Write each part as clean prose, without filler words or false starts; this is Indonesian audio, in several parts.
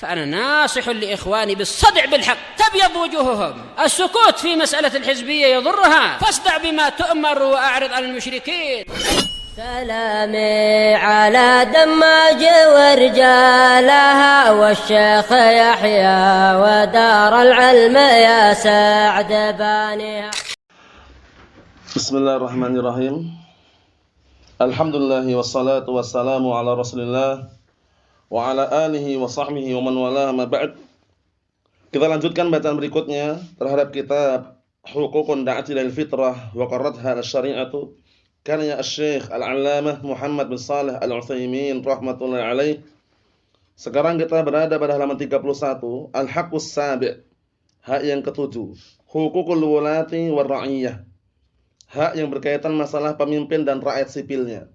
فأنا ناصح لإخواني بالصدع بالحق تبيض وجوههم. السكوت في مسألة الحزبية يضرها، فاصدع بما تؤمر وأعرض عن المشركين. سلامي على دماج ورجالها والشيخ يحيى ودار العلم يا سعد بانيها. بسم الله الرحمن الرحيم. الحمد لله والصلاة والسلام على رسول الله wa ala alihi wa sahbihi wa man wala ma ba'd. Kita lanjutkan bacaan berikutnya terhadap kitab Huququn Da'ati lil Fitrah wa Qarratha Asy-Syari'atu karya Asy-Syaikh Al-'Allamah Muhammad bin Shalih Al-Utsaimin rahimatullah alaih. Sekarang kita berada pada halaman 31, Al-Haqqus Sabi', hak yang ketujuh, Huququl Wulati war Ra'iyyah, hak yang berkaitan masalah pemimpin dan rakyat sipilnya.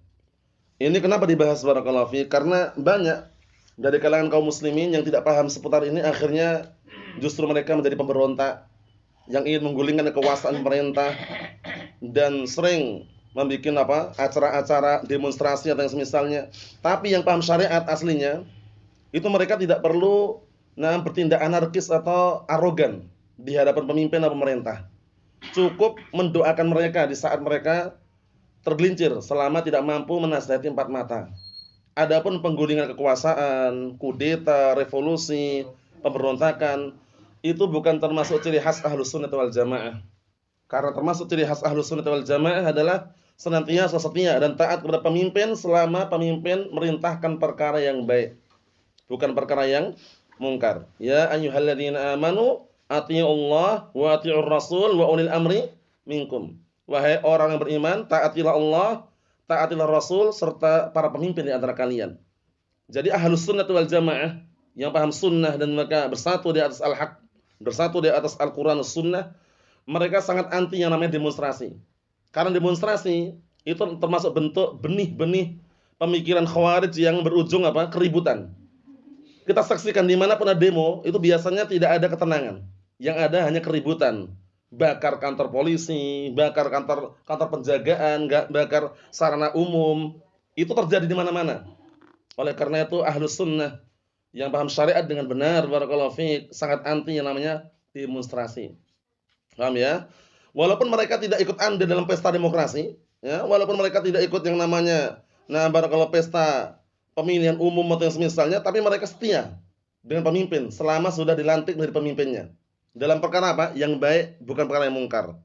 Ini kenapa dibahas barakallahu fi? Karena banyak dari kalangan kaum muslimin yang tidak paham seputar ini, akhirnya justru mereka menjadi pemberontak yang ingin menggulingkan kekuasaan pemerintah dan sering membuat acara-acara demonstrasi atau yang semisalnya. Tapi yang paham syariat aslinya itu mereka tidak perlu bertindak anarkis atau arogan di hadapan pemimpin atau pemerintah. Cukup mendoakan mereka di saat mereka tergelincir selama tidak mampu menasihati empat mata. Adapun penggulingan kekuasaan, kudeta, revolusi, pemberontakan, itu bukan termasuk ciri khas Ahlus Sunnah wal Jamaah. Karena termasuk ciri khas Ahlus Sunnah wal Jamaah adalah senantiasa setia dan taat kepada pemimpin selama pemimpin merintahkan perkara yang baik, bukan perkara yang mungkar. Ya ayyuhalladzina amanu athi'ullah wa athi'ur rasul wa ulil amri minkum. Wahai orang yang beriman, taatilah Allah, taatilah Rasul serta para pemimpin di antara kalian. Jadi Ahlus Sunnah wal Jamaah yang paham sunnah dan mereka bersatu di atas al-haq, bersatu di atas Al-Qur'an dan sunnah, mereka sangat anti yang namanya demonstrasi. Karena demonstrasi itu termasuk bentuk benih-benih pemikiran Khawarij yang berujung keributan. Kita saksikan dimanapun ada demo, itu biasanya tidak ada ketenangan. Yang ada hanya keributan. Bakar kantor polisi, bakar kantor penjagaan, bakar sarana umum, itu terjadi di mana-mana. Oleh karena itu Ahlus Sunnah yang paham syariat dengan benar barakallahu fiik sangat anti yang namanya demonstrasi. Paham ya? Walaupun mereka tidak ikut andil dalam pesta demokrasi, ya, walaupun mereka tidak ikut yang namanya barakallahu pesta pemilihan umum atau yang semisalnya, tapi mereka setia dengan pemimpin selama sudah dilantik dari pemimpinnya. Dalam perkara apa? Yang baik, bukan perkara yang mungkar.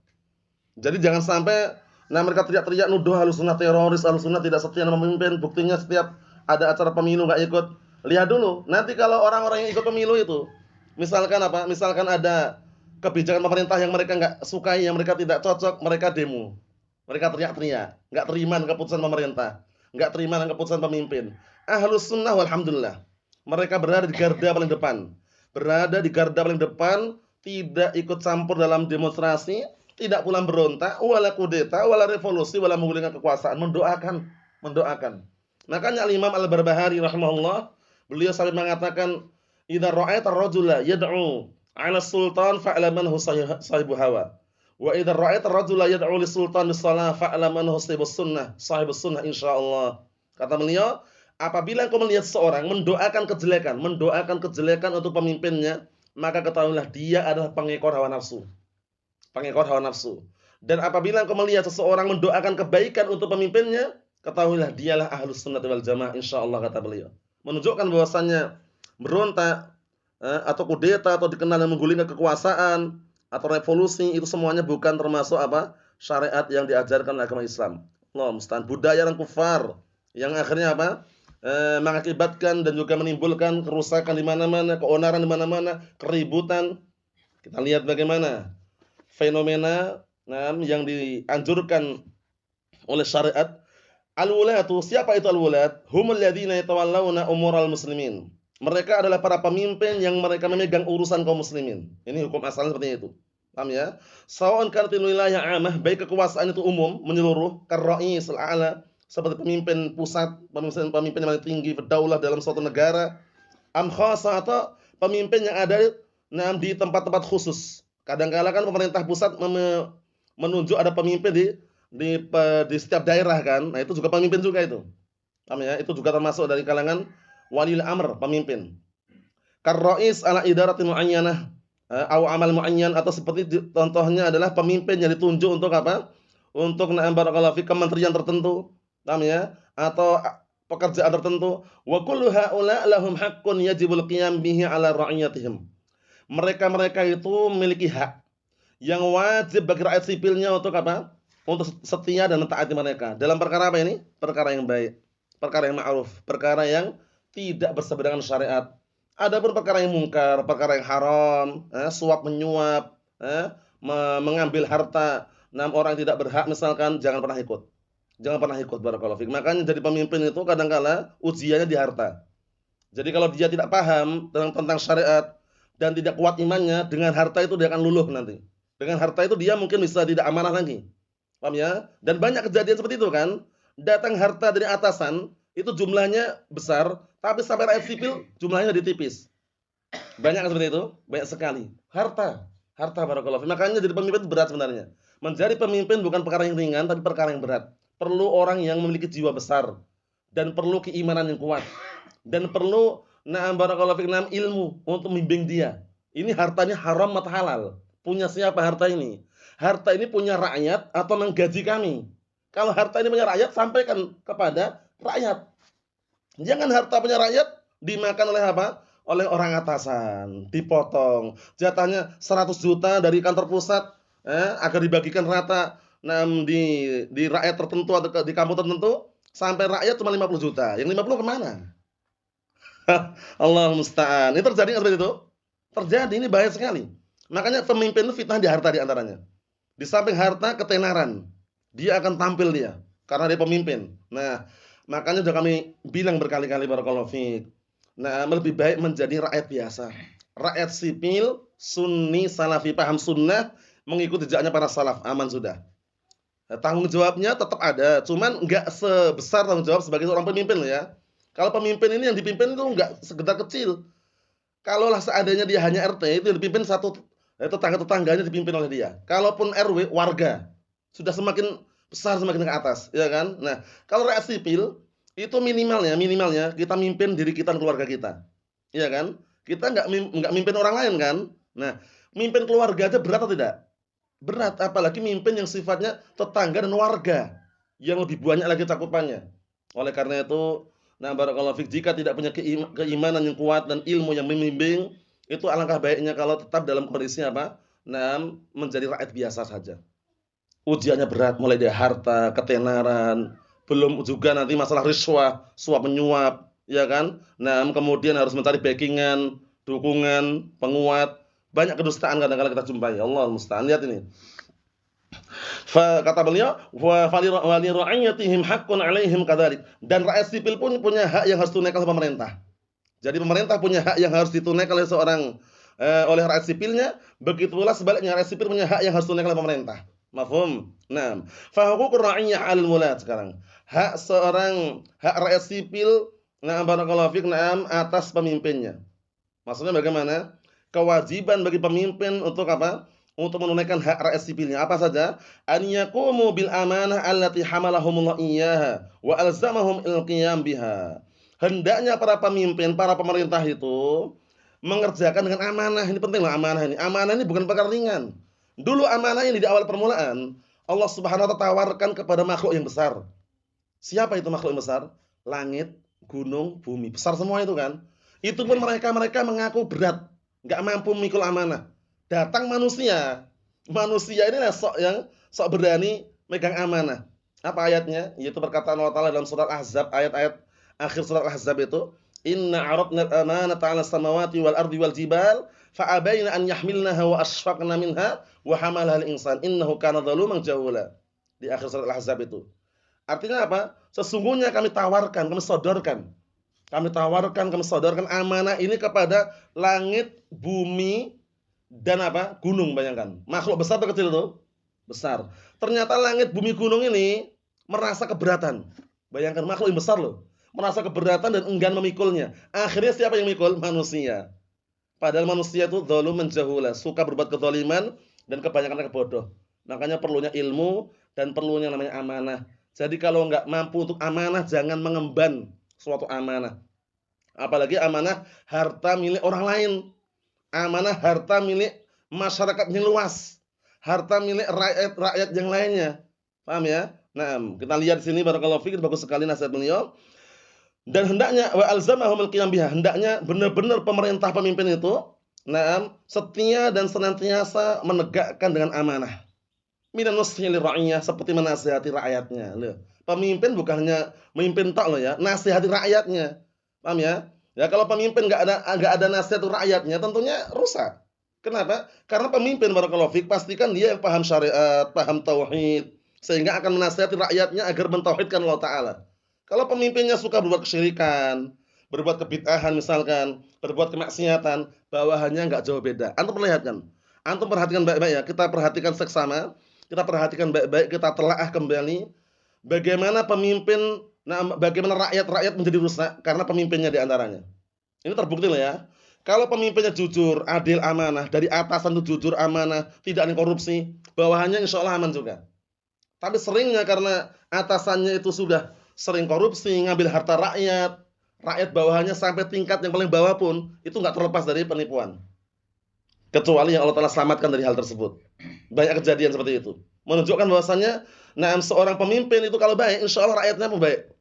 Jadi jangan sampai mereka teriak-teriak nuduh Ahlus Sunnah teroris, Ahlus Sunnah tidak setia sama pemimpin. Buktinya setiap ada acara pemilu enggak ikut. Lihat dulu, nanti kalau orang-orang yang ikut pemilu itu, misalkan Misalkan ada kebijakan pemerintah yang mereka enggak sukai, yang mereka tidak cocok, mereka demo. Mereka teriak-teriak, enggak terima dengan keputusan pemerintah, enggak terima dengan keputusan pemimpin. Ahlus Sunnah walhamdulillah, mereka berada di garda paling depan. Berada di garda paling depan, tidak ikut campur dalam demonstrasi, tidak pula berontak, wala kudeta, wala revolusi, wala menggulingkan kekuasaan, mendoakan. Makanya Imam Al-Barbahari rahimahullah, beliau sampai mengatakan, "Idza ra'aita ar-rajula yad'u 'ala sultan fa'lamanhu sahibu hawa, wa idza ra'aita ar-rajula yad'u lis-sultan bis-shalah fa'lamanhu sahibus sunnah insyaallah." Kata beliau, apabila engkau melihat seorang mendoakan kejelekan untuk pemimpinnya, maka ketahuilah dia adalah pengekor hawa nafsu. Dan apabila engkau melihat seseorang mendoakan kebaikan untuk pemimpinnya, ketahuilah dialah Ahlus Sunnah wal Jamaah insyaallah, kata beliau. Menunjukkan bahwasannya berontak atau kudeta atau dikenal dengan menggulingkan kekuasaan atau revolusi itu semuanya bukan termasuk syariat yang diajarkan oleh agama Islam. Allah musta'an, budaya dan kufar yang akhirnya mengakibatkan dan juga menimbulkan kerusakan di mana-mana, keonaran di mana-mana, keributan. Kita lihat bagaimana fenomena yang dianjurkan oleh syariat. Al-wulatu, siapa itu al-wulat? Humul ladzina yatawallawna umural muslimin. Mereka adalah para pemimpin yang mereka memegang urusan kaum muslimin. Ini hukum asalnya seperti itu. Paham ya? Sawa'un kanatil wilayah 'amah, baik kekuasaan itu umum, menyeluruh, karra'is al-a'la, seperti pemimpin pusat, pemimpin yang paling tinggi berdaulah dalam suatu negara, am khassa, atau pemimpin yang ada di tempat-tempat khusus. Kadang-kala kan pemerintah pusat menunjuk ada pemimpin di setiap daerah kan. Nah, itu juga pemimpin juga itu. Paham ya? Itu juga termasuk dari kalangan walil amr, pemimpin. Karrois ala idaratin muayyanah, au amal muayyan, atau seperti contohnya adalah pemimpin yang ditunjuk untuk apa? Untuk na'am barakallahu fi kementerian tertentu, paham ya? Atau pekerjaan tertentu. Wa kullu haula lahum haqqun yajibul qiyam bihi ala ra'iyatihim. Mereka-mereka itu memiliki hak yang wajib bagi rakyat sipilnya untuk apa? Untuk setia dan mentaati mereka. Dalam perkara apa ini? Perkara yang baik, perkara yang ma'ruf, perkara yang tidak berseberangan syariat. Adapun perkara yang mungkar, perkara yang haram, suap menyuap, mengambil harta orang yang tidak berhak misalkan, jangan pernah ikut. Jangan pernah ikut, barakallahu fiik. Makanya jadi pemimpin itu kadang-kala ujiannya di harta. Jadi kalau dia tidak paham tentang syariat dan tidak kuat imannya, dengan harta itu dia akan luluh nanti. Dengan harta itu dia mungkin bisa tidak amanah lagi. Paham ya? Dan banyak kejadian seperti itu kan. Datang harta dari atasan, itu jumlahnya besar, tapi sampai rakyat sipil jumlahnya ditipis. Banyak seperti itu, banyak sekali. Harta barakallahu. Makanya jadi pemimpin itu berat sebenarnya. Menjadi pemimpin bukan perkara yang ringan, tapi perkara yang berat. Perlu orang yang memiliki jiwa besar dan perlu keimanan yang kuat dan perlu na'am barakallahu fiik ilmu untuk membimbing dia. Ini hartanya haram atau halal? Punya siapa harta ini? Harta ini punya rakyat atau menggaji kami? Kalau harta ini punya rakyat, sampaikan kepada rakyat. Jangan harta punya rakyat dimakan oleh apa? Oleh orang atasan, dipotong. Jatahnya 100 juta dari kantor pusat, agar dibagikan rata di rakyat tertentu atau di kampung tertentu, sampai rakyat cuma 50 juta. Yang 50 kemana? Allah musta'an. Ini terjadi nggak seperti itu? Terjadi, ini bahaya sekali. Makanya pemimpin itu fitnah di harta di antaranya. Di samping harta, ketenaran. Dia akan tampil dia karena dia pemimpin. Nah, makanya sudah kami bilang berkali-kali barakallahu fiik. Nah, lebih baik menjadi rakyat biasa. Rakyat sipil, sunni, salafi, paham sunnah, mengikuti jejaknya para salaf, aman sudah. Nah, tanggung jawabnya tetap ada, cuman enggak sebesar tanggung jawab sebagai seorang pemimpin loh ya. Kalau pemimpin ini yang dipimpin itu enggak sekedar kecil. Kalaulah seandainya dia hanya RT, itu yang dipimpin satu tetangga-tetangganya dipimpin oleh dia. Kalaupun RW, warga, sudah semakin besar semakin ke atas, ya kan? Nah, kalau rakyat sipil itu minimalnya kita mimpin diri kita dan keluarga kita. Iya kan? Kita enggak mimpin orang lain kan? Nah, mimpin keluarga aja berat atau tidak? Berat, apalagi mimpin yang sifatnya tetangga dan warga yang lebih banyak lagi cakupannya. Oleh karena itu, nah barakallahu fiik, jika tidak punya keimanan yang kuat dan ilmu yang membimbing, itu alangkah baiknya kalau tetap dalam kondisi apa? Nah, menjadi rakyat biasa saja. Ujiannya berat, mulai dari harta, ketenaran, belum juga nanti masalah riswah, suap menyuap, ya kan? Nah, kemudian harus mencari backingan, dukungan, penguat. Banyak kedustaan kadang-kadang kita jumpai. Allah musta'an. Lihat ini. Kata beliau, wa li ra'iyatihim haqqun 'alaihim kadzalik. Dan rakyat sipil pun punya hak yang harus ditunaikan oleh pemerintah. Jadi pemerintah punya hak yang harus ditunaikan oleh oleh rakyat sipilnya, begitu pula sebaliknya rakyat sipil punya hak yang harus ditunaikan oleh pemerintah. Mafhum? Naam. Fa huququr ra'iyyah 'alal mulat sekarang. Hak rakyat sipil, na'am barakallahu fiik, na'am, atas pemimpinnya. Maksudnya bagaimana? Kewajiban bagi pemimpin untuk apa? Untuk menunaikan hak rakyat sipilnya. Apa saja? An yaqumu bil amanah allati hamalahumullah iyyaha wa alzamahum al-qiyam biha. Hendaknya para pemimpin, para pemerintah itu mengerjakan dengan amanah. Ini penting loh, amanah ini. Amanah ini bukan perkara ringan. Dulu amanah ini di awal permulaan Allah Subhanahu wa taala tawarkan kepada makhluk yang besar. Siapa itu makhluk yang besar? Langit, gunung, bumi. Besar semua itu kan. Itu pun mereka mengaku berat, enggak mampu memikul amanah. Datang manusia. Manusia ini sok berani megang amanah. Apa ayatnya? Yaitu perkataan Allah Ta'ala dalam surat Ahzab, ayat-ayat akhir surat Ahzab itu, "Inna 'aradna al-amanata 'ala as-samawati wal ardi wal jibal fa'abaina an yahmilnaha wa ashfaqna minha wa hamalaha al-insan innahu kana zaluman jahula." Di akhir surat Al-Ahzab itu. Artinya apa? Sesungguhnya kami tawarkan, kami sodorkan amanah ini kepada langit, bumi, dan apa? Gunung, bayangkan. Makhluk besar atau kecil itu? Besar. Ternyata langit, bumi, gunung ini merasa keberatan. Bayangkan, makhluk yang besar loh. Merasa keberatan dan enggan memikulnya. Akhirnya siapa yang memikul? Manusia. Padahal manusia itu zaluman jahula, suka berbuat kezaliman dan kebanyakan bodoh. Makanya perlunya ilmu dan perlunya namanya amanah. Jadi kalau enggak mampu untuk amanah, jangan mengemban suatu amanah. Apalagi amanah harta milik orang lain. Amanah harta milik masyarakat yang luas. Harta milik rakyat-rakyat yang lainnya. Paham ya? Nah, kita lihat di sini barakallahu fiik, bagus sekali nasihat beliau. Dan hendaknya wa alzamahumul qiyam biha, hendaknya benar-benar pemerintah pemimpin itu setia dan senantiasa menegakkan dengan amanah. Minan nushi lira'iyah, seperti menasihati rakyatnya. Loh, pemimpin bukannya memimpin tok loh ya, nasihati rakyatnya. Paham ya? Ya kalau pemimpin enggak ada nasihat rakyatnya tentunya rusak. Kenapa? Karena pemimpin barakallahu fik pastikan dia yang paham syariat, paham tauhid, sehingga akan menasihati rakyatnya agar mentauhidkan Allah taala. Kalau pemimpinnya suka berbuat kesyirikan, berbuat kebid'ahan misalkan, berbuat kemaksiatan, bawahannya enggak jauh beda. Antum perlihatkan. Antum perhatikan baik-baik ya, kita perhatikan seksama, kita perhatikan baik-baik, kita telaah kembali bagaimana pemimpin, bagaimana rakyat-rakyat menjadi rusak karena pemimpinnya di antaranya. Ini terbukti lah ya. Kalau pemimpinnya jujur, adil, amanah, dari atasan itu jujur, amanah, tidak ada korupsi, bawahannya insya Allah aman juga. Tapi seringnya karena atasannya itu sudah sering korupsi, ngambil harta rakyat, rakyat bawahannya sampai tingkat yang paling bawah pun, itu nggak terlepas dari penipuan. Kecuali yang Allah Ta'ala selamatkan dari hal tersebut. Banyak kejadian seperti itu. Menunjukkan bahwasannya, seorang pemimpin itu kalau baik, insya Allah rakyatnya pun baik.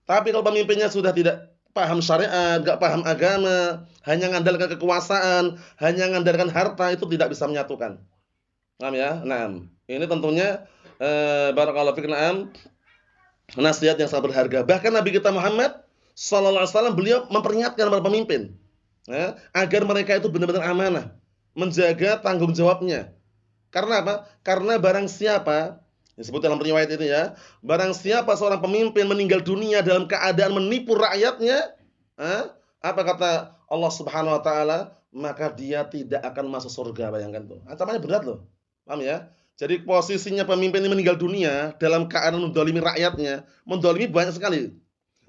Tapi kalau pemimpinnya sudah tidak paham syariat, gak paham agama, hanya mengandalkan kekuasaan, hanya mengandalkan harta, itu tidak bisa menyatukan. Paham ya? Ini tentunya barakallahu fiik, nasihat yang sangat berharga. Bahkan Nabi kita Muhammad sallallahu alaihi wasallam beliau memperingatkan para pemimpin ya, agar mereka itu benar-benar amanah, menjaga tanggung jawabnya. Karena apa? Karena barang siapa, disebut dalam riwayat itu ya, barang siapa seorang pemimpin meninggal dunia dalam keadaan menipu rakyatnya, apa kata Allah Subhanahu wa taala? Maka dia tidak akan masuk surga, bayangkan tuh. Ancamannya berat loh. Paham ya? Jadi posisinya pemimpin ini meninggal dunia dalam keadaan mendolimi rakyatnya. Mendolimi banyak sekali.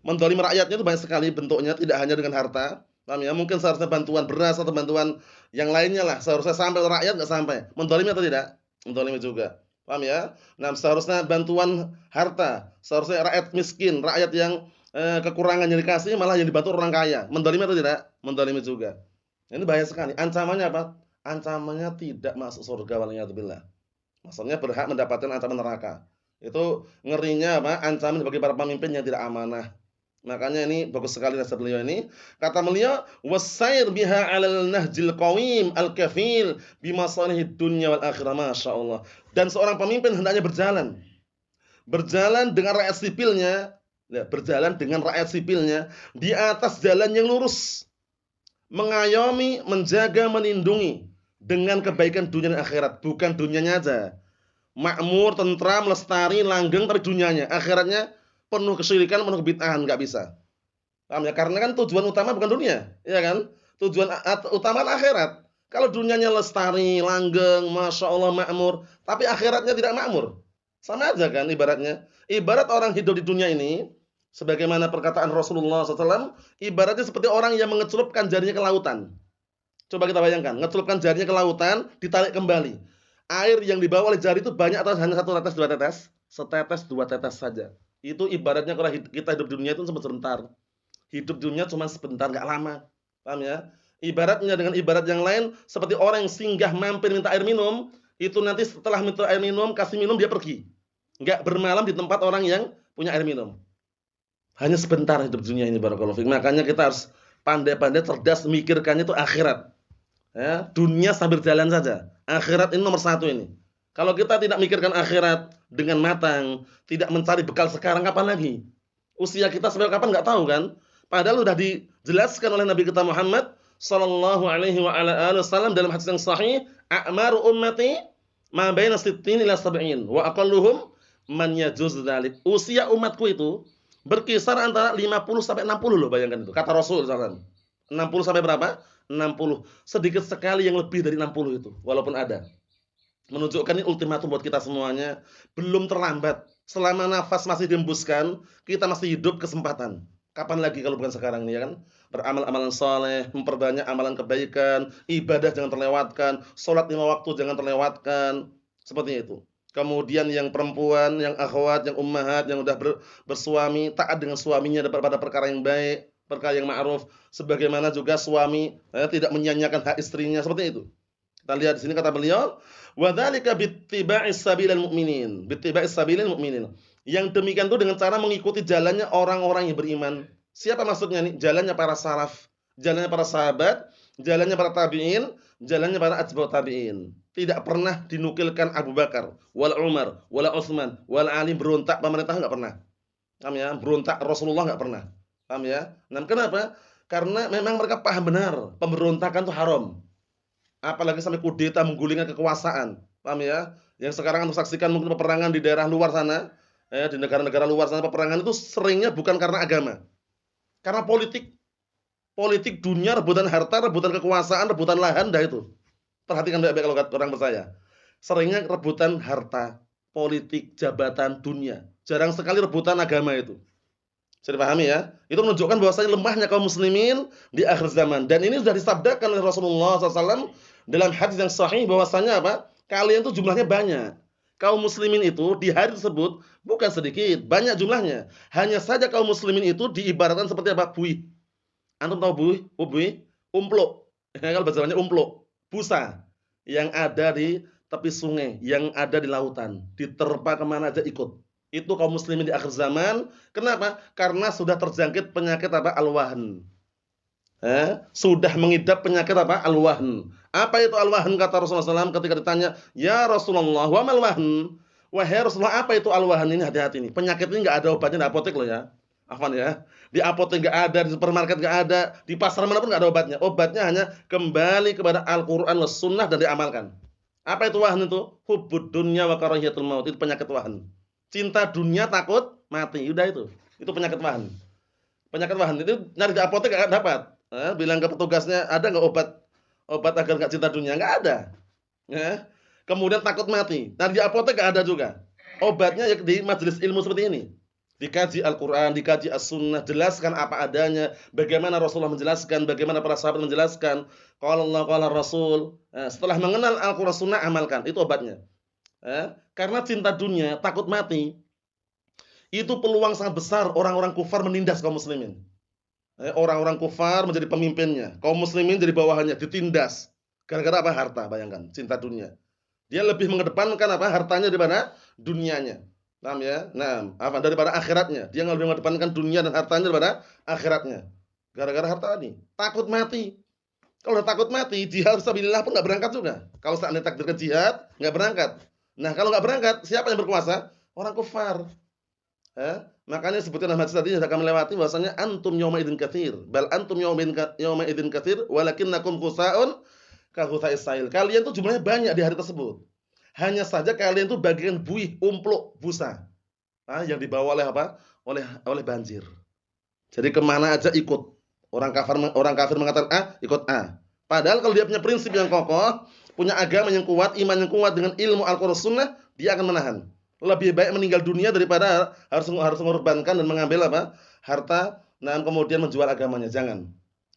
Mendolimi rakyatnya itu banyak sekali bentuknya, tidak hanya dengan harta. Paham ya? Mungkin seharusnya bantuan beras atau bantuan yang lainnya lah. Seharusnya sampai ke rakyat, nggak sampai. Mendolimi atau tidak? Mendolimi juga. Paham ya? Seharusnya bantuan harta, seharusnya rakyat miskin, rakyat yang kekurangan yang dikasih, malah yang dibantu orang kaya. Mendolimi atau tidak? Mendolimi juga. Ini bahaya sekali. Ancamannya apa? Ancamannya tidak masuk surga, waliyadzubillah. Maksudnya berhak mendapatkan ancaman neraka. Itu ngerinya apa? Ancaman bagi para pemimpin yang tidak amanah. Makanya ini bagus sekali nasihat beliau ini. Kata beliau, "Wasair biha 'alal nahjil qawim al-kafil bimasalihid dunya wal akhirah." Masyaallah. Dan seorang pemimpin hendaknya berjalan dengan rakyat sipilnya, ya, berjalan dengan rakyat sipilnya di atas jalan yang lurus. Mengayomi, menjaga, melindungi dengan kebaikan dunia dan akhirat, bukan dunianya aja. Makmur, tentram, lestari, langgeng, tapi dunianya, akhiratnya penuh kesyirikan, penuh kebid'ahan, enggak bisa. Paham ya? Karena kan tujuan utama bukan dunia, ya kan? Tujuan utama akhirat. Kalau dunianya lestari, langgeng, masya Allah makmur, tapi akhiratnya tidak makmur, sama aja kan ibaratnya. Ibarat orang hidup di dunia ini, sebagaimana perkataan Rasulullah SAW, ibaratnya seperti orang yang mengecelupkan jarinya ke lautan. Coba kita bayangkan, ngecelupkan jarinya ke lautan, ditarik kembali. Air yang dibawa oleh jari itu banyak atau hanya satu tetes, dua tetes? Setetes, dua tetes saja. Itu ibaratnya kalau kita hidup di dunia itu sebentar. Hidup dunia cuma sebentar, nggak lama. Paham ya? Ibaratnya dengan ibarat yang lain, seperti orang yang singgah mampir minta air minum, itu nanti setelah minta air minum, kasih minum, dia pergi. Nggak bermalam di tempat orang yang punya air minum. Hanya sebentar hidup dunia ini, barakallahu fiik. Makanya kita harus pandai-pandai cerdas memikirkannya itu akhirat. Ya, dunia sambil jalan saja. Akhirat ini nomor satu ini. Kalau kita tidak mikirkan akhirat dengan matang, tidak mencari bekal sekarang, kapan lagi? Usia kita sampai kapan nggak tahu kan? Padahal sudah dijelaskan oleh Nabi kita Muhammad sallallahu alaihi wasallam dalam hadis yang sahih, a'maru ummati ma baina 60 ila 70 wa aqalluhum man yajuz dzalik. Usia umatku itu berkisar antara 50 sampai 60 loh, bayangkan itu. Kata Rasul sallallahu alaihi wasallam. 60 sampai berapa? 60. Sedikit sekali yang lebih dari 60 itu, walaupun ada. Menunjukkan ini ultimatum buat kita semuanya, belum terlambat. Selama nafas masih dihembuskan, kita masih hidup, kesempatan. Kapan lagi kalau bukan sekarang ini, ya kan? Beramal amalan saleh, memperbanyak amalan kebaikan, ibadah jangan terlewatkan, salat 5 waktu jangan terlewatkan. Seperti itu. Kemudian yang perempuan, yang akhwat, yang ummahat, yang udah bersuami, taat dengan suaminya pada perkara yang baik. perkara yang ma'ruf, sebagaimana juga suami tidak menyia-nyiakan hak istrinya, seperti itu. Kita lihat di sini kata beliau, wa dzalika bittiba'is sabilil mu'minin, bittiba'is sabilil mu'minin. Yang demikian itu dengan cara mengikuti jalannya orang-orang yang beriman. Siapa maksudnya nih? Jalannya para salaf, jalannya para sahabat, jalannya para tabi'in, jalannya para atba'ut tabi'in. Tidak pernah dinukilkan Abu Bakar, wala Umar, wala Utsman, wala Ali berontak pemerintah, enggak pernah. Paham ya? Berontak Rasulullah enggak pernah. Paham ya? Nah, kenapa? Karena memang mereka paham benar, pemberontakan itu haram. Apalagi sampai kudeta menggulingkan kekuasaan. Paham ya? Yang sekarang Anda saksikan mungkin peperangan di daerah luar sana, di negara-negara luar sana, peperangan itu seringnya bukan karena agama. Karena politik. Politik dunia, rebutan harta, rebutan kekuasaan, rebutan lahan, dah itu. Perhatikan baik-baik kalau orang percaya. Seringnya rebutan harta, politik, jabatan, dunia. Jarang sekali rebutan agama itu. Bisa dipahami ya? Itu menunjukkan bahwasanya lemahnya kaum muslimin di akhir zaman. Dan ini sudah disabdakan oleh Rasulullah SAW dalam hadis yang sahih bahwasanya apa? Kalian itu jumlahnya banyak. Kaum muslimin itu di hari tersebut bukan sedikit, banyak jumlahnya. Hanya saja kaum muslimin itu diibaratkan seperti apa? Buih. Antum tahu buih? Buih? Umpluk. Kalau bahasa Jawanya umpluk. Busa yang ada di tepi sungai, yang ada di lautan. Diterpa kemana aja ikut. Itu kaum muslimin di akhir zaman. Kenapa? Karena sudah terjangkit penyakit apa? Al-wahn. Sudah mengidap penyakit apa? Al-wahn. Apa itu al-wahn? Kata Rasulullah SAW ketika ditanya, ya Rasulullah, wa mal wahn? Wahai Rasulullah, apa itu al-wahn ini? Hati-hati nih. Penyakit ini nggak ada obatnya di apotek loh ya. Afwan ya. Di apotek nggak ada, di supermarket nggak ada, di pasar manapun nggak ada obatnya. Obatnya hanya kembali kepada Al-Quran was sunnah dan diamalkan. Apa itu wahn itu? Hubbud dunya wa karahiyatul maut. Itu penyakit wahn. Cinta dunia, takut mati. Udah itu. Itu penyakit wahn. Penyakit wahn itu nyari di apotek nggak dapat. Bilang ke petugasnya, ada nggak obat agar nggak cinta dunia? Nggak ada. Ya. Kemudian takut mati. Nah di apotek nggak ada juga. Obatnya ya di majelis ilmu seperti ini. Dikaji Al-Quran, dikaji As-Sunnah, jelaskan apa adanya, bagaimana Rasulullah menjelaskan, bagaimana para sahabat menjelaskan. Qala Allah, qala Rasul. Setelah mengenal Al-Quran Sunnah, amalkan. Itu obatnya. Karena cinta dunia, takut mati, itu peluang sangat besar orang-orang kufar menindas kaum muslimin. Orang-orang kufar menjadi pemimpinnya, kaum muslimin jadi bawahannya, ditindas. Gara-gara apa? Harta, bayangkan, cinta dunia. Dia lebih mengedepankan apa? Hartanya daripada dunianya. Paham ya? Nah, apa? Daripada akhiratnya. Dia lebih mengedepankan dunia dan hartanya daripada akhiratnya. Gara-gara harta ini. Takut mati. Kalau udah takut mati, jihad fisabilillah pun nggak berangkat juga. Kalau seandainya takdirkan jihad, nggak berangkat. Nah, kalau nggak berangkat, siapa yang berkuasa? Orang kufar. Makanya sebutkan dalam hadis tadi sudah kami lewati bahwasanya antum yauma idzin katsir, bal antum yauma idzin katsir walakinnakum qusaun ka ghutsa'is sail. Kalian tuh jumlahnya banyak di hari tersebut. Hanya saja kalian tuh bagian buih, umpluk, busa. Yang dibawa oleh apa? Oleh banjir. Jadi kemana aja ikut. Orang kafir mengatakan A, ikut A. Padahal kalau dia punya prinsip yang kokoh, punya agama yang kuat, iman yang kuat dengan ilmu Al-Qur'an Sunnah, dia akan menahan. Lebih baik meninggal dunia daripada harus mengorbankan dan mengambil apa? Harta dan kemudian menjual agamanya. Jangan.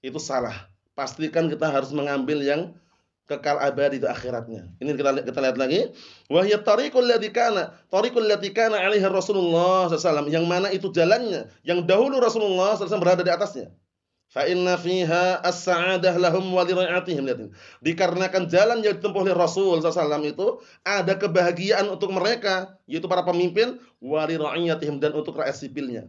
Itu salah. Pastikan kita harus mengambil yang kekal abadi itu akhiratnya. Ini kita lihat lagi. Wa hiya tariqul lati kana 'alaihi Rasulullah SAW, yang mana itu jalannya yang dahulu Rasulullah SAW berada di atasnya. Fa inna fiha as-sa'adah lahum wa lira'atihim. Dikarenakan jalan yang ditempuh oleh Rasul SAW itu ada kebahagiaan untuk mereka, yaitu para pemimpin, wa lira'atihim, dan untuk rakyat sipilnya.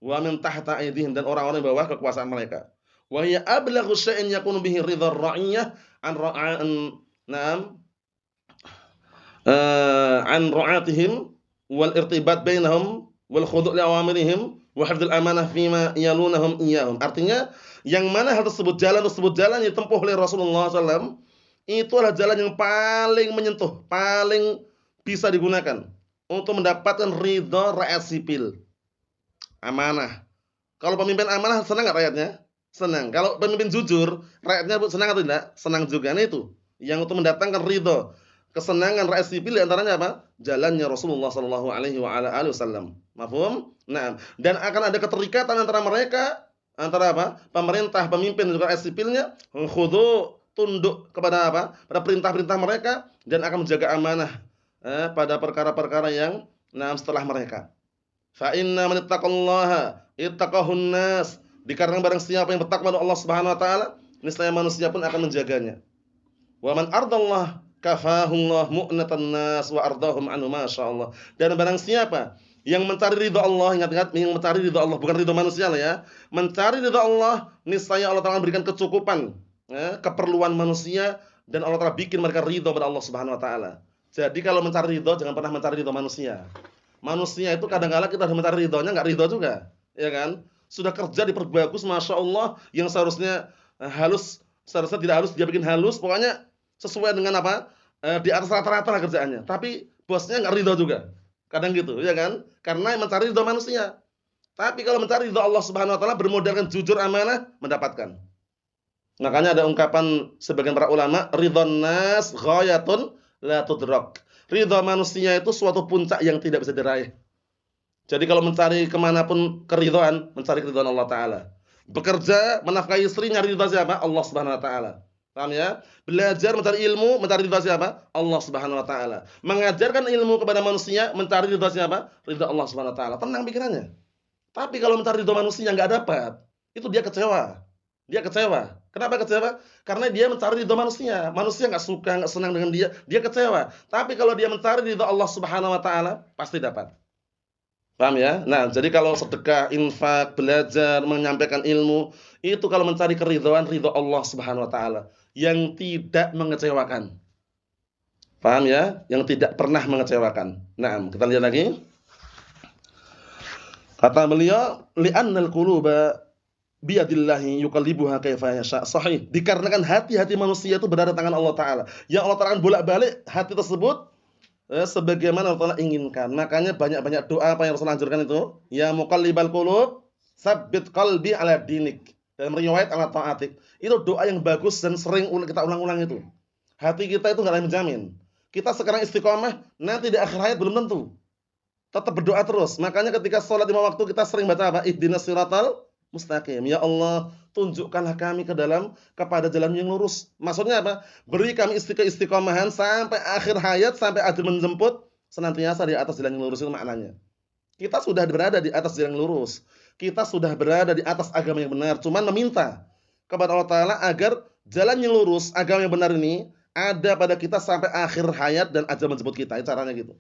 Wa min tahta aydihim, dan orang-orang di bawah kekuasaan mereka. Wa hiya ablaghu syai'in yakunu bihi ridha ar-ra'iyah an ra'atihim wal irtibat bainahum wal khudu' li awamirihim wa hifdzul amanah fima yalunahum iyyahum. Artinya yang mana hal tersebut, jalan yang ditempuh oleh Rasulullah SAW itu adalah jalan yang paling menyentuh, paling bisa digunakan untuk mendapatkan ridha rakyat sipil. Amanah. Kalau pemimpin amanah, senang enggak rakyatnya? Senang. Kalau pemimpin jujur, rakyatnya senang atau tidak? Senang juga. Nah, itu yang untuk mendatangkan ridho, kesenangan rakyat sipil di antaranya apa? Jalannya Rasulullah sallallahu alaihi wasallam. Mafhum? Nah, dan akan ada keterikatan antara mereka, antara apa? Pemerintah, pemimpin dan juga rakyat sipilnya, khudu, tunduk kepada apa? Pada perintah-perintah mereka, dan akan menjaga amanah pada perkara-perkara yang setelah mereka. Fa inna man ittaqallaha ittaqahun nas. Dikarenakan barang siapa yang bertakwa kepada Allah Subhanahu wa taala, niscaya manusia pun akan menjaganya. Wa man ardallah kafahullah mu'natan nas wa ardahum anhu masyaallah. Dan barang siapa yang mencari ridha Allah, ingat-ingat, yang mencari ridha Allah, bukan ridha manusia lah ya. Mencari ridha Allah, niscaya Allah Ta'ala berikan kecukupan, keperluan manusia, dan Allah Ta'ala bikin mereka ridha pada Allah Subhanahu wa taala. Jadi kalau mencari ridha, jangan pernah mencari ridha manusia. Manusia itu kadang-kala kita mencari ridhonya enggak ridha juga, ya kan? Sudah kerja diperbagus, masya Allah, yang seharusnya halus, seharusnya tidak halus dia bikin halus, pokoknya sesuai dengan apa? Di atas rata-rata lah kerjaannya. Tapi bosnya enggak ridha juga. Kadang gitu, ya kan? Karena mencari ridha manusia. Tapi kalau mencari ridha Allah Subhanahu wa taala bermodalkan jujur, amanah, mendapatkan. Makanya ada ungkapan sebagian para ulama, ridhon nas ghayatun la tudrak. Ridha manusia itu suatu puncak yang tidak bisa diraih. Jadi kalau mencari kemanapun keridhaan, mencari keridhaan Allah Ta'ala. Bekerja, menafkahi istri, nyari ridha siapa? Allah Subhanahu wa taala. Paham ya? Belajar, mencari ilmu, mencari ridha siapa? Allah Subhanahu wa taala. Mengajarkan ilmu kepada manusia, mencari ridha siapa? Ridha Allah Subhanahu wa taala. Tenang pikirannya. Tapi kalau mencari ridha manusia enggak dapat, itu dia kecewa. Dia kecewa. Kenapa kecewa? Karena dia mencari ridha manusia. Manusia enggak suka, enggak senang dengan dia, dia kecewa. Tapi kalau dia mencari ridha Allah Subhanahu wa taala, pasti dapat. Paham ya? Nah, jadi kalau sedekah, infak, belajar, menyampaikan ilmu, itu kalau mencari keridhaan, ridha Allah Subhanahu wa taala yang tidak mengecewakan. Paham ya? Yang tidak pernah mengecewakan. Nah, kita lihat lagi. Kata beliau, li'annal quluba biyadillahi yuqallibuha kaifa yasha. Sahih. Dikarenakan hati-hati manusia itu berada di tangan Allah Ta'ala. Yang Allah Ta'ala bolak-balik hati tersebut sebagaimana Allah Ta'ala inginkan. Makanya banyak-banyak doa apa yang Rasul anjurkan itu. Ya muqallibal qulub, tsabbit qalbi ala dinik. Dalam riwayat ala ta'atik. Itu doa yang bagus dan sering kita ulang-ulang itu. Hati kita itu enggak ada yang menjamin. Kita sekarang istiqomah, nanti di akhir hayat belum tentu. Tetap berdoa terus. Makanya ketika sholat 5 waktu kita sering baca apa? Ihdinas siratal mustaqim. Ya Allah, tunjukkanlah kami kepada jalan yang lurus. Maksudnya apa? Beri kami istiqomahan sampai akhir hayat, sampai ajal menjemput, senantiasa di atas jalan yang lurus. Itu maknanya. Kita sudah berada di atas jalan yang lurus. Kita sudah berada di atas agama yang benar. Cuman meminta kepada Allah Ta'ala agar jalan yang lurus, agama yang benar ini ada pada kita sampai akhir hayat dan ajal menjemput kita. Itu caranya gitu.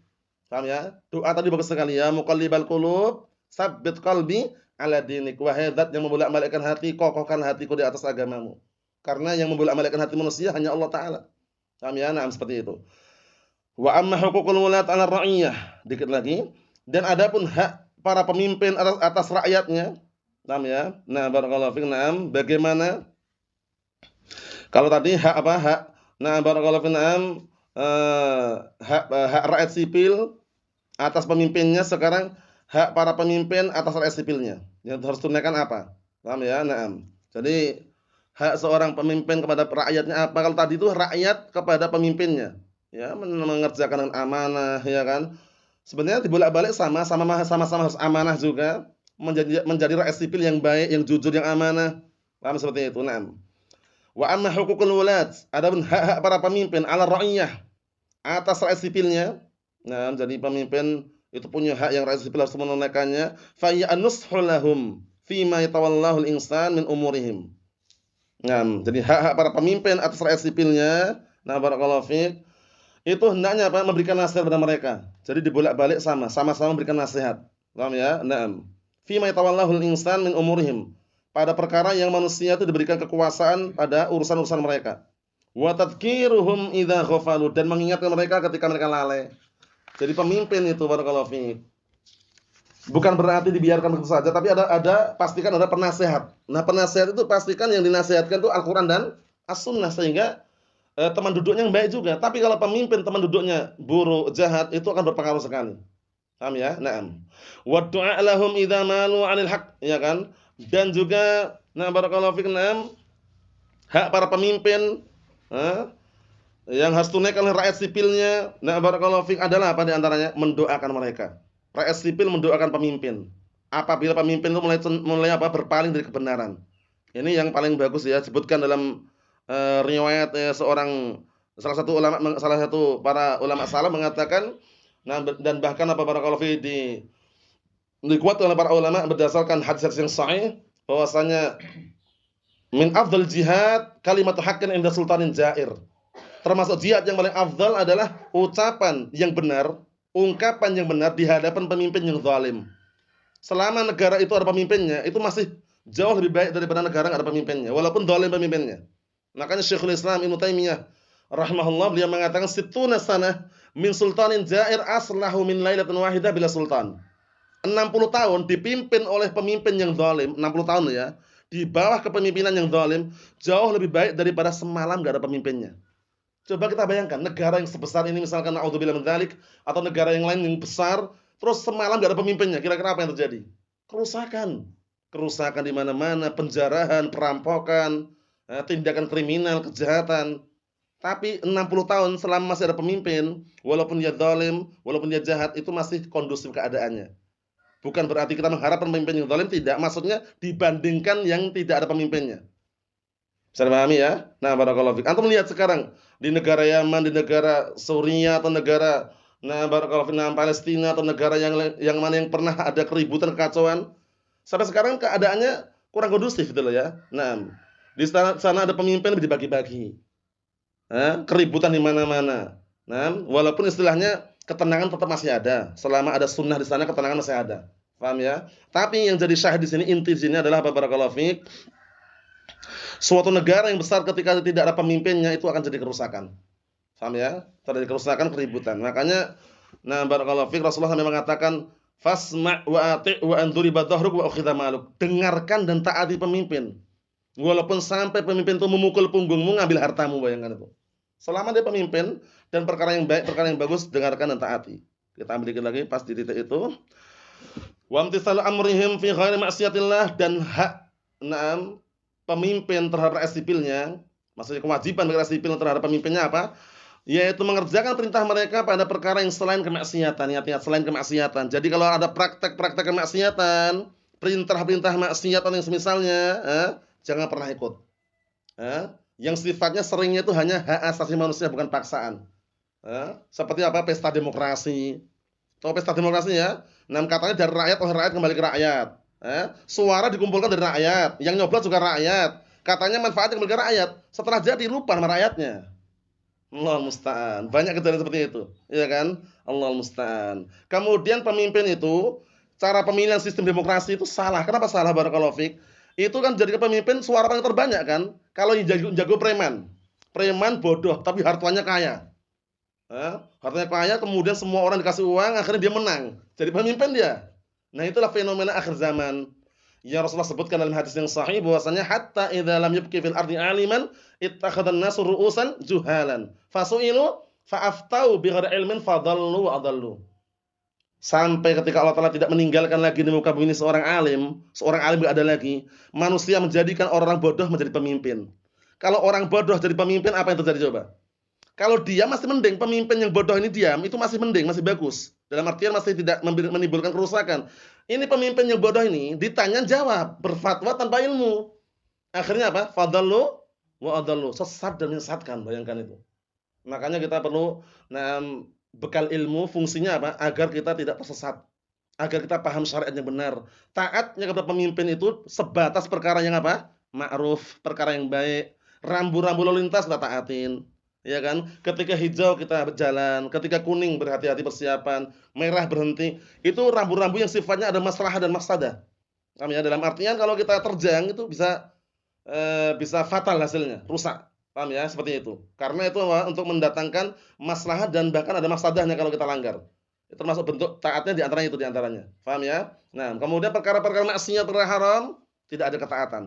Paham ya? Doa tadi bagus sekali ya. Muqallibal qulub, tsabbit qalbi ala dinik. Wahai zat yang membolak-balikkan hati, kokohkan hatiku di atas agamamu. Karena yang membolak-balikkan hati manusia hanya Allah Ta'ala. Paham ya? Nah, seperti itu. Wa amma huququl wulat 'ala ar-ra'iyah. Dikit lagi. Dan adapun hak para pemimpin atas rakyatnya. Paham ya? Nah, barakallahu fiik. Naam, bagaimana? Kalau tadi hak apa? Hak. Nah, barakallahu fiik. Naam, hak rakyat sipil atas pemimpinnya, sekarang hak para pemimpin atas rakyat sipilnya. Yang harus tunaikan apa? Paham ya? Naam. Jadi hak seorang pemimpin kepada rakyatnya apa? Kalau tadi itu rakyat kepada pemimpinnya, ya, mengerjakan dengan amanah, ya kan? Sebenarnya dibolak-balik sama-sama harus amanah juga, menjadi rakyat sipil yang baik, yang jujur, yang amanah. Paham seperti itu? Naam. Wa amma huququl wulat, adapun hak-hak para pemimpin 'ala ra'iyah, atas rakyat sipilnya. Nah, jadi pemimpin itu punya hak yang rakyat sipil harus menunaikannya. Fa ya an-nushu lahum fi ma yatawallahu al-insan min umurihim. Nah, jadi hak-hak para pemimpin atas rakyat sipilnya, nah barakallahu fiik, itu hendaknya apa? Memberikan nasihat kepada mereka. Jadi dibolak-balik sama-sama memberikan nasihat. Paham ya? Naam. Fi ma yatawallahu al-insan min umurihim. Pada perkara yang manusia itu diberikan kekuasaan pada urusan-urusan mereka. Wa tadhkiruhum idza ghafalu, dan mengingatkan mereka ketika mereka lalai. Jadi pemimpin itu barakallahu fiik, bukan berarti dibiarkan begitu saja, tapi pastikan ada penasehat. Nah, penasehat itu pastikan yang dinasihatkan itu Al-Qur'an dan As-Sunnah, sehingga teman duduknya yang baik juga. Tapi kalau pemimpin teman duduknya buruk, jahat, itu akan berpengaruh sekali. Paham ya? Naam. Wa du'a lahum idza malu 'anil haqq, ya kan? Dan juga nah barakallahu fiik, naam, hak para pemimpin yang harus tunaikan oleh rakyat sipilnya, nah barakallahu fiik, adalah apa di antaranya? Mendoakan mereka. Rakyat sipil mendoakan pemimpin. Apabila pemimpin itu mulai apa? Berpaling dari kebenaran. Ini yang paling bagus ya, sebutkan dalam riwayat salah satu para ulama salaf mengatakan, nah, dan bahkan apa barakallahu fiik dikuatkan oleh para ulama berdasarkan hadis-hadis yang sahih, bahwasanya min afdal jihad kalimatu haqqin inda sultanin jair. Termasuk jihad yang paling afdal adalah ucapan yang benar, ungkapan yang benar di hadapan pemimpin yang zalim. Selama negara itu ada pemimpinnya, itu masih jauh lebih baik daripada negara enggak ada pemimpinnya, walaupun zalim pemimpinnya. Makanya Syekhul Islam Ibnu Taimiyah rahimahullah beliau mengatakan situna sanah min sultanin jair aslahu min lailatin wahidah bila sultan. 60 tahun dipimpin oleh pemimpin yang zalim, 60 tahun ya, di bawah kepemimpinan yang zalim jauh lebih baik daripada semalam enggak ada pemimpinnya. Coba kita bayangkan negara yang sebesar ini, misalkan naudzubillah min dzalik, atau negara yang lain yang besar, terus semalam enggak ada pemimpinnya, kira-kira apa yang terjadi? Kerusakan. Kerusakan di mana-mana, penjarahan, perampokan, tindakan kriminal, kejahatan. Tapi 60 tahun selama masih ada pemimpin, walaupun dia zalim, walaupun dia jahat, itu masih kondusif keadaannya. Bukan berarti kita mengharap pemimpin yang zalim, tidak. Maksudnya dibandingkan yang tidak ada pemimpinnya. Bisa dipahami ya? Nah, barakallahu fiik. Antum lihat sekarang di negara Yaman, di negara Suriah atau negara barakallahu fiik, Palestina atau negara yang mana yang pernah ada keributan, kekacauan, sampai sekarang keadaannya kurang kondusif gitu loh ya. Nah, di sana ada pemimpin dibagi-bagi. Keributan di mana-mana. Nah, walaupun istilahnya ketenangan tetap masih ada. Selama ada sunnah di sana, ketenangan masih ada. Paham ya? Tapi yang jadi syahid di sini, inti di sini adalah apa, barakallahu fiik? Suatu negara yang besar ketika tidak ada pemimpinnya itu akan jadi kerusakan. Paham ya? Terjadi kerusakan, keributan. Makanya barakallahu fiik, Rasulullah SAW mengatakan fasma' wa ati' wa anduriba dhahruk wa ukhidha maluk. Dengarkan dan taati pemimpin. Walaupun sampai pemimpin itu memukul punggungmu, ngambil hartamu, bayangkan itu. Selama dia pemimpin dan perkara yang baik, perkara yang bagus, dengarkan dan taati. Kita ambil dikit lagi pas di titik itu. Wa imtithalu amrihim fi ghairi ma'siyatillah, dan hak pemimpin terhadap rakyat sipilnya, maksudnya kewajiban rakyat sipil terhadap pemimpinnya apa? Yaitu mengerjakan perintah mereka pada perkara yang selain kemaksiatan, ingat selain kemaksiatan. Jadi kalau ada praktek-praktek kemaksiatan, perintah-perintah maksiatan yang semisalnya, jangan pernah ikut. Yang sifatnya seringnya itu hanya hak asasi manusia, bukan paksaan. Seperti apa? Pesta demokrasi. Tahu pesta demokrasi ya? Katanya dari rakyat oleh rakyat kembali ke rakyat. Suara dikumpulkan dari rakyat, yang nyoblos juga rakyat. Katanya manfaatnya kembali ke rakyat. Setelah jadi lupa sama rakyatnya. Allahul musta'an. Banyak kejadian seperti itu, ya kan? Allahul musta'an. Kemudian pemimpin itu, cara pemilihan sistem demokrasi itu salah. Kenapa salah, barakallahu fiik? Itu kan jadi pemimpin suara paling terbanyak kan? Kalau yang jago preman. Preman bodoh tapi hartanya kaya. Hartanya kaya, kemudian semua orang dikasih uang, akhirnya dia menang. Jadi pemimpin dia. Nah, itulah fenomena akhir zaman. Yang Rasulullah sebutkan dalam hadis yang sahih bahwasanya hatta idza lam yabqi fil ardi aliman ittakhadhan nasu ru'usan juhalan fasu'ilu fa'aftau bighairi ilmin fadallu wa adallu. Sampai ketika Allah Ta'ala tidak meninggalkan lagi di muka bumi ini seorang alim enggak ada lagi, manusia menjadikan orang bodoh menjadi pemimpin. Kalau orang bodoh jadi pemimpin, apa yang terjadi coba? Kalau dia masih mending, pemimpin yang bodoh ini diam, itu masih mending, masih bagus. Dalam artian masih tidak menimbulkan kerusakan. Ini pemimpin yang bodoh ini ditanya jawab, berfatwa tanpa ilmu. Akhirnya apa? Fadallu wa adallu, sesat dan menyesatkan, bayangkan itu. Makanya kita perlu bekal ilmu, fungsinya apa? Agar kita tidak tersesat. Agar kita paham syariat yang benar. Taatnya kepada pemimpin itu sebatas perkara yang apa? Ma'ruf, perkara yang baik. Rambu-rambu lalu lintas kita taatin. Ya kan? Ketika hijau kita berjalan, ketika kuning berhati-hati persiapan, merah berhenti. Itu rambu-rambu yang sifatnya ada maslahah dan mafsadah. Ya, dalam artian kalau kita terjang itu bisa fatal hasilnya, rusak. Paham ya? Seperti itu. Karena itu untuk mendatangkan maslahat dan bahkan ada mafsadahnya kalau kita langgar. Itu termasuk bentuk taatnya di antaranya itu di antaranya. Paham ya? Nah, kemudian perkara-perkara maksiat haram tidak ada ketaatan.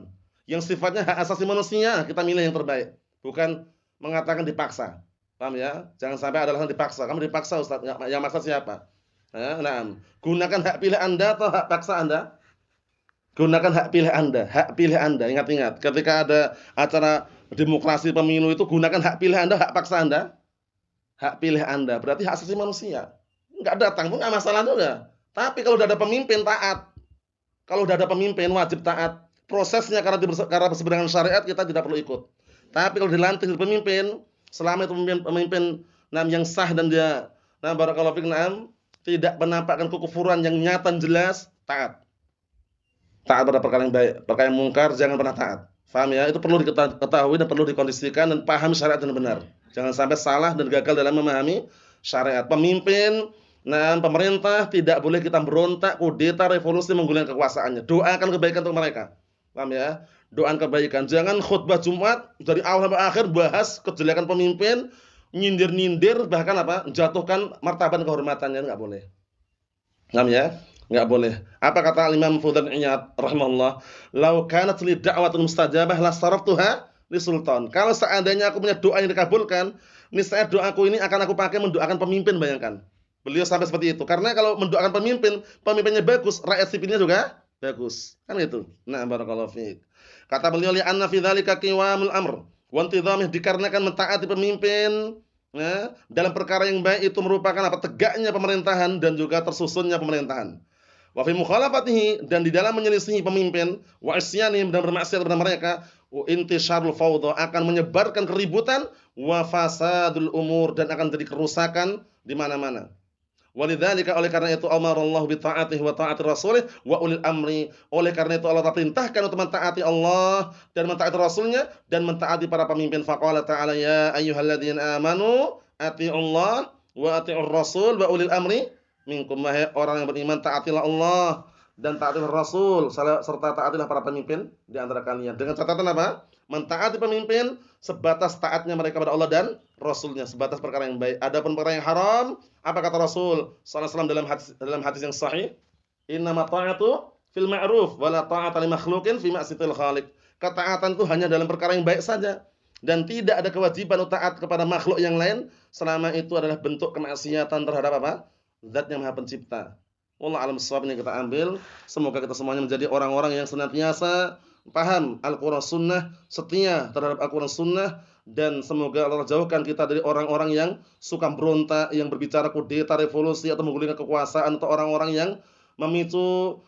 Yang sifatnya hak asasi manusia, kita milih yang terbaik. Bukan mengatakan dipaksa. Paham ya? Jangan sampai ada alasan dipaksa. Kamu dipaksa, Ustaz. Yang maksa siapa? Nah, gunakan hak pilih Anda atau hak paksa Anda? Gunakan hak pilih Anda. Hak pilih Anda. Ingat-ingat. Ketika ada acara demokrasi pemilu itu, gunakan hak pilih Anda, hak paksa Anda. Hak pilih Anda. Berarti hak asasi manusia. Enggak datang pun enggak masalah juga. Tapi kalau sudah ada pemimpin, taat. Kalau sudah ada pemimpin, wajib taat. Prosesnya karena berseberangan syariat, kita tidak perlu ikut. Tapi kalau dilantik pemimpin, selama itu pemimpin yang sah dan dia barakallahu fiik tidak menampakkan kekufuran yang nyata dan jelas, taat. taat pada perkara yang baik, perkara yang mungkar jangan pernah taat. Paham ya? Itu perlu diketahui dan perlu dikondisikan dan pahami syariat dengan benar. Jangan sampai salah dan gagal dalam memahami syariat. Pemimpin, nah pemerintah tidak boleh kita berontak, kudeta, revolusi menggulingkan kekuasaannya. Doakan kebaikan untuk mereka. Paham ya? Doakan kebaikan. Jangan khutbah Jumat dari awal sampai akhir bahas kejelekan pemimpin, nyindir-nyindir, bahkan apa? Jatuhkan martabat kehormatannya, enggak boleh. Paham ya? Enggak boleh. Apa kata Imam Fudail Iyad rahimahullah? "Lau kanat li da'watun mustajabah la saraftuha li sultan." Kalau seandainya aku punya doa yang dikabulkan, niscaya doaku ini akan aku pakai mendoakan pemimpin, bayangkan. Beliau sampai seperti itu. Karena kalau mendoakan pemimpin, pemimpinnya bagus, rakyat sipilnya juga bagus. Kan gitu. Nah, barakallahu fiik. Kata beliau, li anna fi dzalika qiwamul amr wa intidhamih, dikarenakan mentaati pemimpin, ya, dalam perkara yang baik itu merupakan apa? Tegaknya pemerintahan dan juga tersusunnya pemerintahan. Wa fi mukhalafatihi, dan di dalam menyelisihi pemimpin, wa isyanihim, dan bermaksiat kepada mereka, wa intisyarul fawdha, akan menyebarkan keributan, wa fasadul umur, dan akan jadi kerusakan di mana-mana. Walidzalika, oleh karena itu amarallahu bi ta'atihi wa ta'ati rasulih wa ulil amri. Oleh karena itu Allah perintahkan untuk mentaati Allah dan mentaati Rasulnya dan mentaati para pemimpin. Faqala ta'ala ya ayyuhalladzina amanu atiiullah wa atiiur rasul wa ulil amri minkum. Wahai orang yang beriman, taatilah Allah dan taatilah Rasul serta taatilah para pemimpin di antara kalian. Dengan catatan apa? Mentaati pemimpin sebatas taatnya mereka kepada Allah dan Rasulnya, sebatas perkara yang baik. Adapun perkara yang haram, apa kata Rasul sallallahu alaihi wasallam dalam hadis yang sahih? Innama ta'atu fil ma'ruf wa la ta'ata li makhluqin fi ma'siyatil khaliq. Ketaatan itu hanya dalam perkara yang baik saja dan tidak ada kewajiban untuk taat kepada makhluk yang lain selama itu adalah bentuk kemaksiatan terhadap apa? Zat yang Maha Pencipta. Wallahu a'lam bishawab. Ini kita ambil. Semoga kita semuanya menjadi orang-orang yang senantiasa paham Al-Quran Sunnah, setia terhadap Al-Quran Sunnah, dan semoga Allah jauhkan kita dari orang-orang yang suka berontak, yang berbicara kudeta, revolusi, atau menggulingkan kekuasaan, atau orang-orang yang memicu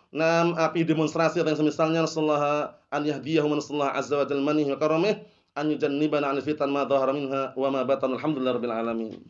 api demonstrasi atau yang semisalnya. Nasallahu an yahdiyahum, nasallahu azza wa jalla manihi wa karamih an yujannibana 'anil fitan ma dhahara minha wa ma batan. Alhamdulillahirabbil alamin.